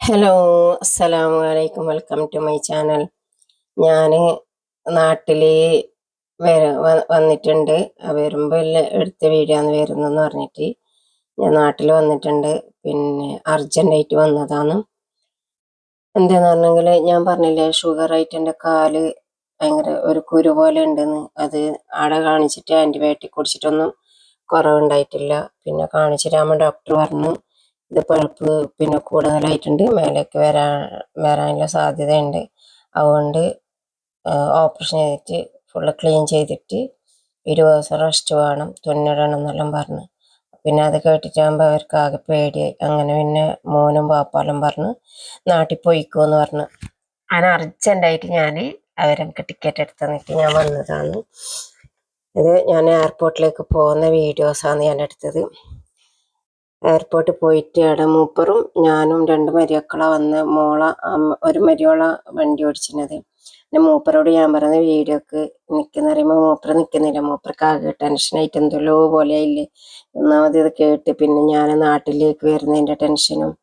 Hello, അസ്സലാമു അലൈക്കും. Welcome to my channel. ഞാൻ നാട്ടിൽ വന്നിട്ടുണ്ട്. വരുമ്പോൾ എടുത്ത വീഡിയോ ആണ് വരുന്നതെന്ന് പറഞ്ഞിട്ട് ഞാൻ നാട്ടിൽ വന്നിട്ടുണ്ട്. പിന്നെ അർജൻറ്റായിട്ട് വന്നതാണ്. എന്താന്ന് പറഞ്ഞെങ്കിൽ ഞാൻ പറഞ്ഞില്ലേ, ഷുഗറായിട്ട് എൻ്റെ കാല് ഭയങ്കര ഒരു കുരു പോലെ ഉണ്ടെന്ന്. അത് ആടെ കാണിച്ചിട്ട് ആൻറ്റിബയോട്ടിക് കുടിച്ചിട്ടൊന്നും കുറവുണ്ടായിട്ടില്ല. പിന്നെ കാണിച്ചിട്ടാകുമ്പോൾ ഡോക്ടർ പറഞ്ഞു ഇത് പഴുപ്പ് പിന്നെ കൂടുതലായിട്ടുണ്ട്, മേലേക്ക് വരാനുള്ള സാധ്യതയുണ്ട്. അതുകൊണ്ട് ഓപ്പറേഷൻ ചെയ്തിട്ട് ഫുള്ള് ക്ലീൻ ചെയ്തിട്ട് 20 ദിവസം റെസ്റ്റ് വേണം, തുന്നിടണം എന്നെല്ലാം പറഞ്ഞു. പിന്നെ അത് കേട്ടിട്ടാകുമ്പോൾ അവർക്ക് ആകെ പേടിയായി. അങ്ങനെ പിന്നെ മോനും പാപ്പാലും പറഞ്ഞു നാട്ടിൽ പോയിക്കോന്ന് പറഞ്ഞു. അങ്ങനെ അർജൻറ്റായിട്ട് ഞാൻ അവർക്ക് ടിക്കറ്റ് എടുത്ത് തന്നിട്ട് ഞാൻ വന്നതാണ്. ഇത് ഞാൻ എയർപോർട്ടിലേക്ക് പോകുന്ന വീഡിയോസാണ് ഞാൻ എടുത്തത്. എയർപോർട്ടിൽ പോയിട്ട് അവിടെ മൂപ്പറും ഞാനും 2 മരിമക്കളാണ് വന്ന്. ഒരു മരിയോള വണ്ടി ഓടിച്ചിരുന്നത്. പിന്നെ മൂപ്പരോട് ഞാൻ പറഞ്ഞത് വീഡിയോക്ക് നിൽക്കുന്ന പറയുമ്പോൾ മൂപ്പർ നിൽക്കുന്നില്ല. മൂപ്പർക്ക് ആകെ ടെൻഷനായിട്ട് എന്തെല്ലോ പോലെ ആയില്ലേ. ഒന്നാമത് ഇത് കേട്ട് പിന്നെ ഞാൻ നാട്ടിലേക്ക് വരുന്നതിൻ്റെ ടെൻഷനും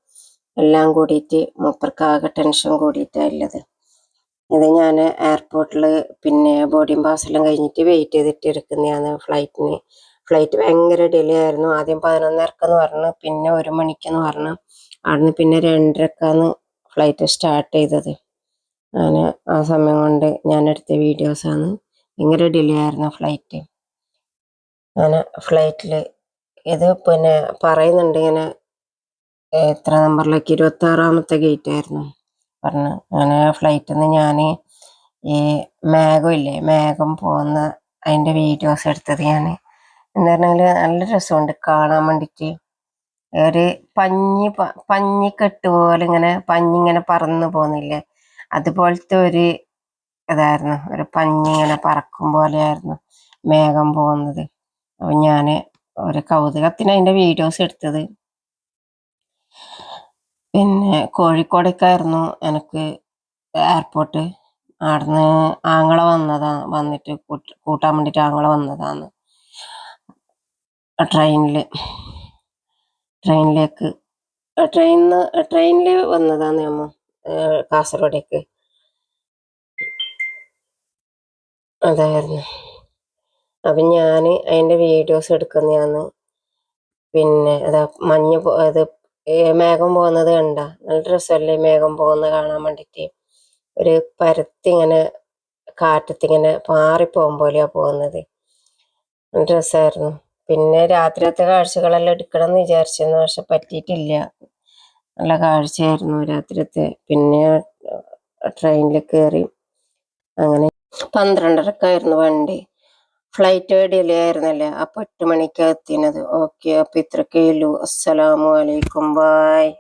എല്ലാം കൂടിയിട്ട് മൂപ്പർക്ക് ആകെ ടെൻഷൻ കൂടിയിട്ടാണുള്ളത്. ഇത് ഞാൻ എയർപോർട്ടിൽ പിന്നെ ബോർഡിംഗ് പാസ്സെല്ലാം കഴിഞ്ഞിട്ട് വെയിറ്റ് ചെയ്തിട്ട് ഇരിക്കുന്നതാണ് ഫ്ലൈറ്റിന്. ഫ്ലൈറ്റ് ഭയങ്കര ഡിലേ ആയിരുന്നു. ആദ്യം 11:30 പറഞ്ഞു, പിന്നെ 1 മണിക്കെന്ന് പറഞ്ഞു. അവിടുന്ന് പിന്നെ 2:30 ഫ്ലൈറ്റ് സ്റ്റാർട്ട് ചെയ്തത്. അങ്ങനെ ആ സമയം കൊണ്ട് ഞാൻ എടുത്ത വീഡിയോസാണ്. ഭയങ്കര ഡിലേ ആയിരുന്നു ഫ്ലൈറ്റ്. അങ്ങനെ ഫ്ലൈറ്റിൽ ഇത് പിന്നെ പറയുന്നുണ്ട് ഇങ്ങനെ എത്ര നമ്പറിലേക്ക് 26ാമത്തെ ഗേറ്റ് ആയിരുന്നു പറഞ്ഞു. അങ്ങനെ ഫ്ലൈറ്റിൽ നിന്ന് ഞാൻ ഈ മേഘം പോകുന്ന അതിൻ്റെ വീഡിയോസ് എടുത്തത് ഞാൻ. എന്ന് പറഞ്ഞാൽ നല്ല രസമുണ്ട് കാണാൻ വേണ്ടിയിട്ട്. ഒരു പഞ്ഞിക്കെട്ട് പോലെ പഞ്ഞിങ്ങനെ പറന്ന് പോകുന്നില്ലേ, അതുപോലത്തെ ഒരു ഇതായിരുന്നു. ഒരു പഞ്ഞിങ്ങനെ പറക്കും പോലെയായിരുന്നു മേഘം പോകുന്നത്. അപ്പം ഞാൻ ഒരു കൗതുകത്തിന് അതിൻ്റെ വീഡിയോസ് എടുത്തത്. പിന്നെ കോഴിക്കോടേക്കായിരുന്നു എനിക്ക് എയർപോർട്ട്. അവിടുന്ന് ആങ്ങള വന്നിട്ട് കൂട്ടാൻ വേണ്ടിയിട്ട് ആങ്ങള വന്നതാണ് ട്രെയിനിൽ വന്നതാണ് അമ്മ കാസർഗോഡേക്ക്. അതായിരുന്നു. അപ്പം ഞാൻ അതിൻ്റെ വീഡിയോസ് എടുക്കുന്നതാണ്. പിന്നെ അതാ അത് മേഘം പോകുന്നത് കണ്ട നല്ല രസമല്ലേ മേഘം പോകുന്നത് കാണാൻ വേണ്ടിയിട്ട്. ഒരു പരത്തിങ്ങനെ കാറ്റത്തിങ്ങനെ പാറിപ്പോകും പോലെയാണ് പോകുന്നത്. നല്ല രസമായിരുന്നു. പിന്നെ രാത്രിയത്തെ കാഴ്ചകളെല്ലാം എടുക്കണം എന്ന് വിചാരിച്ചിരുന്നു, പക്ഷെ പറ്റിയിട്ടില്ല. നല്ല കാഴ്ചയായിരുന്നു രാത്രിയത്തെ. പിന്നെ ട്രെയിനിൽ കയറി. അങ്ങനെ 12:30 വണ്ടി. ഫ്ലൈറ്റ് ഡിലേ ആയിരുന്നല്ലേ, അപ്പോൾ 8 മണിക്കാണ് എത്തിയത്. ഓക്കെ, അപ്പോൾ ഇത്രയൊക്കെ ഉള്ളൂ. അസ്സലാമു അലൈക്കും, ബായ്.